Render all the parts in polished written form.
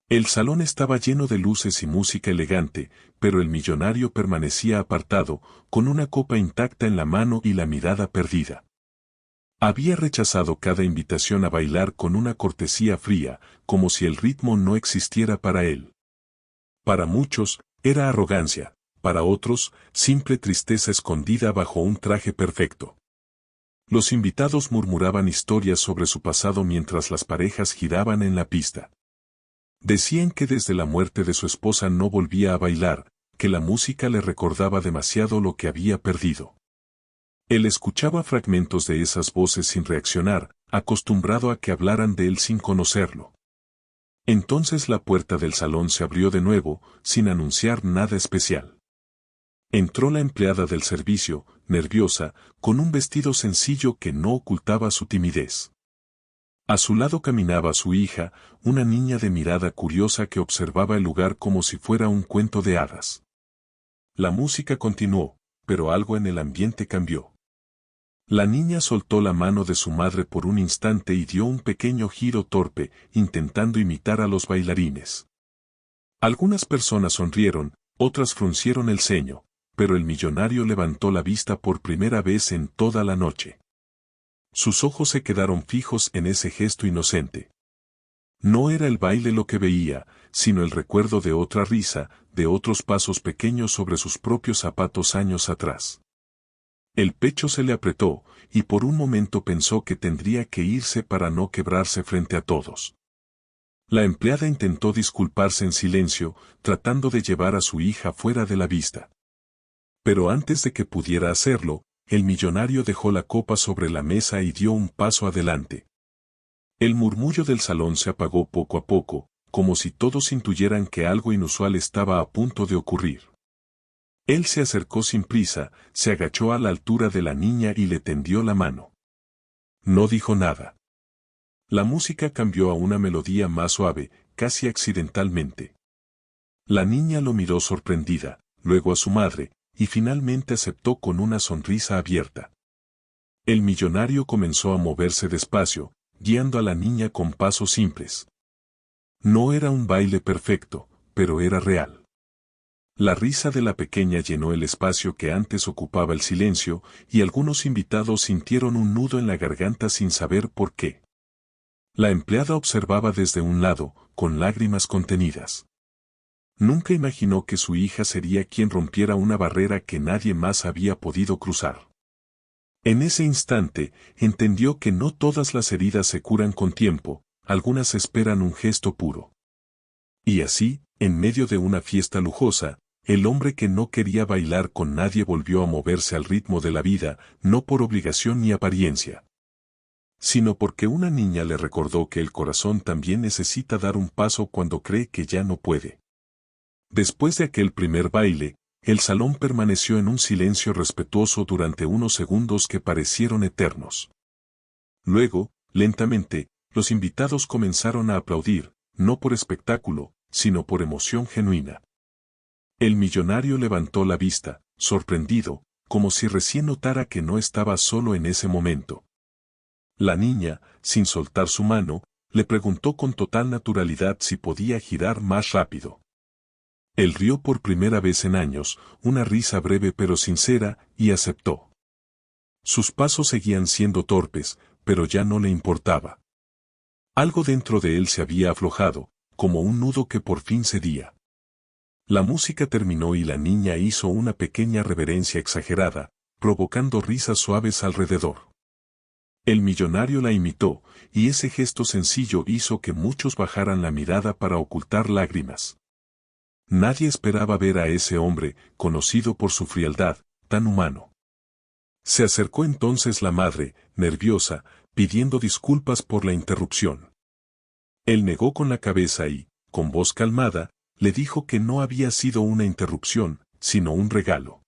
El salón estaba lleno de luces y música elegante, pero el millonario permanecía apartado, con una copa intacta en la mano y la mirada perdida. Había rechazado cada invitación a bailar con una cortesía fría, como si el ritmo no existiera para él. Para muchos, era arrogancia, para otros, simple tristeza escondida bajo un traje perfecto. Los invitados murmuraban historias sobre su pasado mientras las parejas giraban en la pista. Decían que desde la muerte de su esposa no volvía a bailar, que la música le recordaba demasiado lo que había perdido. Él escuchaba fragmentos de esas voces sin reaccionar, acostumbrado a que hablaran de él sin conocerlo. Entonces la puerta del salón se abrió de nuevo, sin anunciar nada especial. Entró la empleada del servicio, nerviosa, con un vestido sencillo que no ocultaba su timidez. A su lado caminaba su hija, una niña de mirada curiosa que observaba el lugar como si fuera un cuento de hadas. La música continuó, pero algo en el ambiente cambió. La niña soltó la mano de su madre por un instante y dio un pequeño giro torpe, intentando imitar a los bailarines. Algunas personas sonrieron, otras fruncieron el ceño, pero el millonario levantó la vista por primera vez en toda la noche. Sus ojos se quedaron fijos en ese gesto inocente. No era el baile lo que veía, sino el recuerdo de otra risa, de otros pasos pequeños sobre sus propios zapatos años atrás. El pecho se le apretó, y por un momento pensó que tendría que irse para no quebrarse frente a todos. La empleada intentó disculparse en silencio, tratando de llevar a su hija fuera de la vista. Pero antes de que pudiera hacerlo, el millonario dejó la copa sobre la mesa y dio un paso adelante. El murmullo del salón se apagó poco a poco, como si todos intuyeran que algo inusual estaba a punto de ocurrir. Él se acercó sin prisa, se agachó a la altura de la niña y le tendió la mano. No dijo nada. La música cambió a una melodía más suave, casi accidentalmente. La niña lo miró sorprendida, luego a su madre, y finalmente aceptó con una sonrisa abierta. El millonario comenzó a moverse despacio, guiando a la niña con pasos simples. No era un baile perfecto, pero era real. La risa de la pequeña llenó el espacio que antes ocupaba el silencio, y algunos invitados sintieron un nudo en la garganta sin saber por qué. La empleada observaba desde un lado, con lágrimas contenidas. Nunca imaginó que su hija sería quien rompiera una barrera que nadie más había podido cruzar. En ese instante, entendió que no todas las heridas se curan con tiempo, algunas esperan un gesto puro. Y así, en medio de una fiesta lujosa, el hombre que no quería bailar con nadie volvió a moverse al ritmo de la vida, no por obligación ni apariencia, sino porque una niña le recordó que el corazón también necesita dar un paso cuando cree que ya no puede. Después de aquel primer baile, el salón permaneció en un silencio respetuoso durante unos segundos que parecieron eternos. Luego, lentamente, los invitados comenzaron a aplaudir, no por espectáculo, sino por emoción genuina. El millonario levantó la vista, sorprendido, como si recién notara que no estaba solo en ese momento. La niña, sin soltar su mano, le preguntó con total naturalidad si podía girar más rápido. Él rió por primera vez en años, una risa breve pero sincera, y aceptó. Sus pasos seguían siendo torpes, pero ya no le importaba. Algo dentro de él se había aflojado, como un nudo que por fin cedía. La música terminó y la niña hizo una pequeña reverencia exagerada, provocando risas suaves alrededor. El millonario la imitó, y ese gesto sencillo hizo que muchos bajaran la mirada para ocultar lágrimas. Nadie esperaba ver a ese hombre, conocido por su frialdad, tan humano. Se acercó entonces la madre, nerviosa, pidiendo disculpas por la interrupción. Él negó con la cabeza y, con voz calmada, le dijo que no había sido una interrupción, sino un regalo.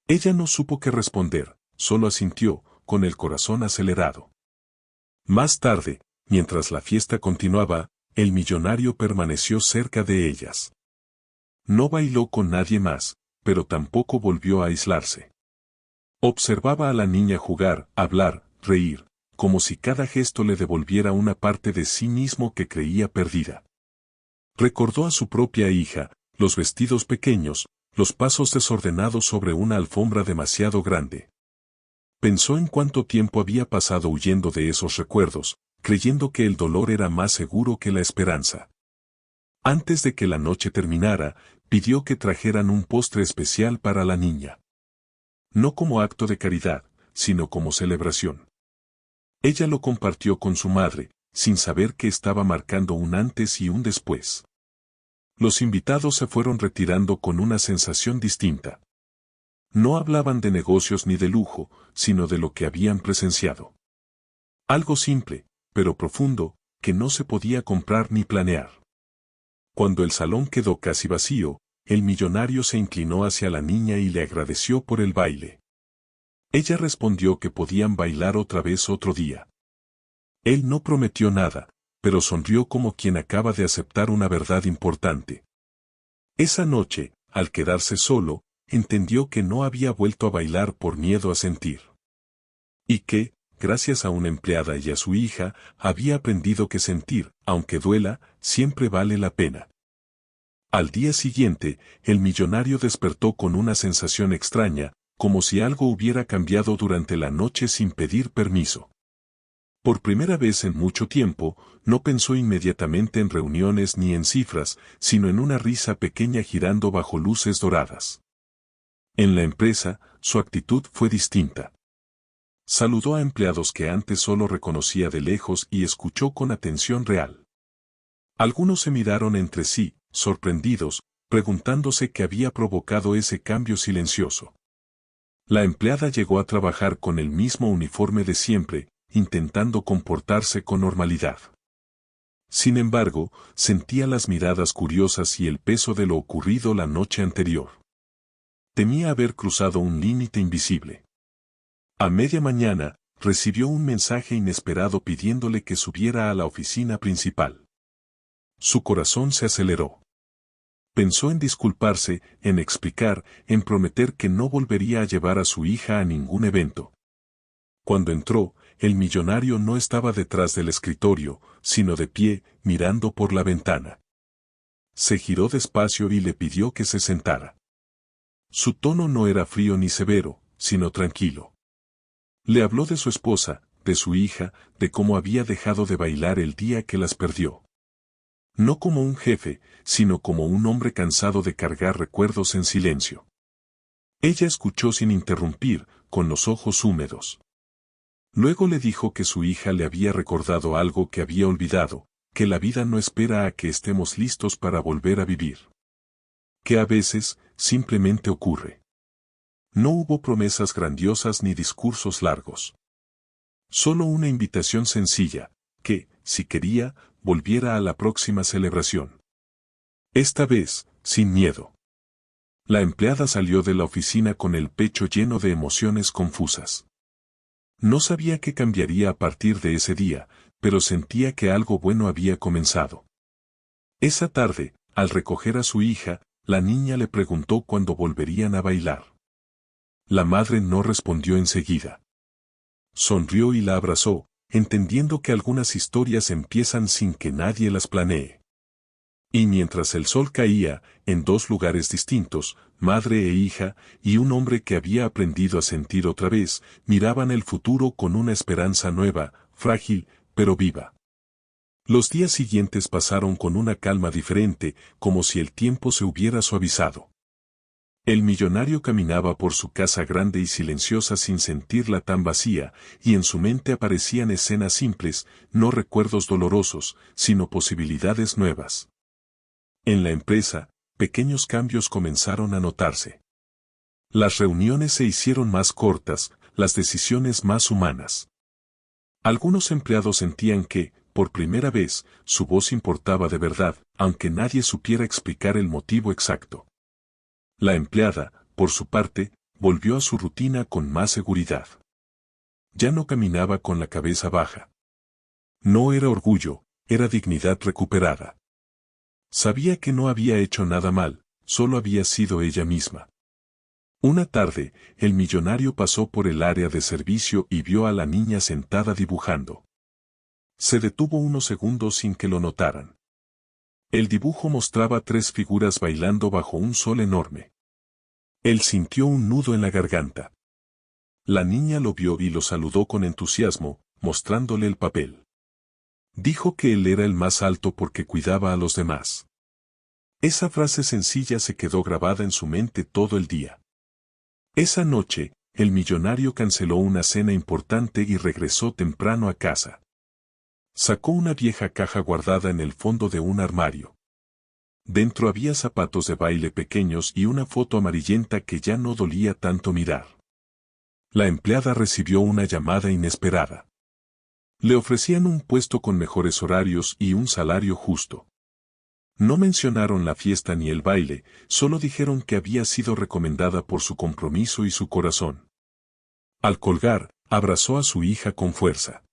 Ella no supo qué responder, solo asintió, con el corazón acelerado. Más tarde, mientras la fiesta continuaba, el millonario permaneció cerca de ellas. No bailó con nadie más, pero tampoco volvió a aislarse. Observaba a la niña jugar, hablar, reír, como si cada gesto le devolviera una parte de sí mismo que creía perdida. Recordó a su propia hija, los vestidos pequeños, los pasos desordenados sobre una alfombra demasiado grande. Pensó en cuánto tiempo había pasado huyendo de esos recuerdos, creyendo que el dolor era más seguro que la esperanza. Antes de que la noche terminara, pidió que trajeran un postre especial para la niña. No como acto de caridad, sino como celebración. Ella lo compartió con su madre, sin saber que estaba marcando un antes y un después. Los invitados se fueron retirando con una sensación distinta. No hablaban de negocios ni de lujo, sino de lo que habían presenciado. Algo simple, pero profundo, que no se podía comprar ni planear. Cuando el salón quedó casi vacío, el millonario se inclinó hacia la niña y le agradeció por el baile. Ella respondió que podían bailar otra vez otro día. Él no prometió nada, pero sonrió como quien acaba de aceptar una verdad importante. Esa noche, al quedarse solo, entendió que no había vuelto a bailar por miedo a sentir. Y que, gracias a una empleada y a su hija, había aprendido que sentir, aunque duela, siempre vale la pena. Al día siguiente, el millonario despertó con una sensación extraña, como si algo hubiera cambiado durante la noche sin pedir permiso. Por primera vez en mucho tiempo, no pensó inmediatamente en reuniones ni en cifras, sino en una risa pequeña girando bajo luces doradas. En la empresa, su actitud fue distinta. Saludó a empleados que antes solo reconocía de lejos y escuchó con atención real. Algunos se miraron entre sí, sorprendidos, preguntándose qué había provocado ese cambio silencioso. La empleada llegó a trabajar con el mismo uniforme de siempre, intentando comportarse con normalidad. Sin embargo, sentía las miradas curiosas y el peso de lo ocurrido la noche anterior. Temía haber cruzado un límite invisible. A media mañana, recibió un mensaje inesperado pidiéndole que subiera a la oficina principal. Su corazón se aceleró. Pensó en disculparse, en explicar, en prometer que no volvería a llevar a su hija a ningún evento. Cuando entró, el millonario no estaba detrás del escritorio, sino de pie, mirando por la ventana. Se giró despacio y le pidió que se sentara. Su tono no era frío ni severo, sino tranquilo. Le habló de su esposa, de su hija, de cómo había dejado de bailar el día que las perdió. No como un jefe, sino como un hombre cansado de cargar recuerdos en silencio. Ella escuchó sin interrumpir, con los ojos húmedos. Luego le dijo que su hija le había recordado algo que había olvidado, que la vida no espera a que estemos listos para volver a vivir. Que a veces, simplemente ocurre. No hubo promesas grandiosas ni discursos largos. Solo una invitación sencilla, que, si quería, volviera a la próxima celebración. Esta vez, sin miedo. La empleada salió de la oficina con el pecho lleno de emociones confusas. No sabía qué cambiaría a partir de ese día, pero sentía que algo bueno había comenzado. Esa tarde, al recoger a su hija, la niña le preguntó cuándo volverían a bailar. La madre no respondió enseguida. Sonrió y la abrazó, entendiendo que algunas historias empiezan sin que nadie las planee. Y mientras el sol caía, en dos lugares distintos, madre e hija, y un hombre que había aprendido a sentir otra vez, miraban el futuro con una esperanza nueva, frágil, pero viva. Los días siguientes pasaron con una calma diferente, como si el tiempo se hubiera suavizado. El millonario caminaba por su casa grande y silenciosa sin sentirla tan vacía, y en su mente aparecían escenas simples, no recuerdos dolorosos, sino posibilidades nuevas. En la empresa, pequeños cambios comenzaron a notarse. Las reuniones se hicieron más cortas, las decisiones más humanas. Algunos empleados sentían que, por primera vez, su voz importaba de verdad, aunque nadie supiera explicar el motivo exacto. La empleada, por su parte, volvió a su rutina con más seguridad. Ya no caminaba con la cabeza baja. No era orgullo, era dignidad recuperada. Sabía que no había hecho nada mal, solo había sido ella misma. Una tarde, el millonario pasó por el área de servicio y vio a la niña sentada dibujando. Se detuvo unos segundos sin que lo notaran. El dibujo mostraba 3 figuras bailando bajo un sol enorme. Él sintió un nudo en la garganta. La niña lo vio y lo saludó con entusiasmo, mostrándole el papel. Dijo que él era el más alto porque cuidaba a los demás. Esa frase sencilla se quedó grabada en su mente todo el día. Esa noche, el millonario canceló una cena importante y regresó temprano a casa. Sacó una vieja caja guardada en el fondo de un armario. Dentro había zapatos de baile pequeños y una foto amarillenta que ya no dolía tanto mirar. La empleada recibió una llamada inesperada. Le ofrecían un puesto con mejores horarios y un salario justo. No mencionaron la fiesta ni el baile, solo dijeron que había sido recomendada por su compromiso y su corazón. Al colgar, abrazó a su hija con fuerza.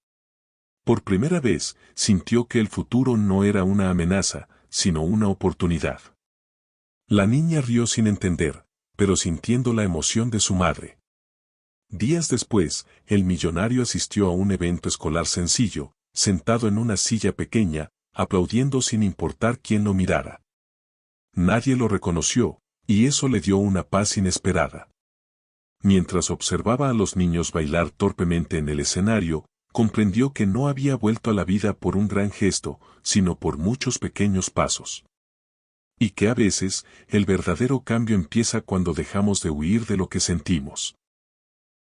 Por primera vez, sintió que el futuro no era una amenaza, sino una oportunidad. La niña rió sin entender, pero sintiendo la emoción de su madre. Días después, el millonario asistió a un evento escolar sencillo, sentado en una silla pequeña, aplaudiendo sin importar quién lo mirara. Nadie lo reconoció, y eso le dio una paz inesperada. Mientras observaba a los niños bailar torpemente en el escenario, comprendió que no había vuelto a la vida por un gran gesto, sino por muchos pequeños pasos. Y que a veces, el verdadero cambio empieza cuando dejamos de huir de lo que sentimos.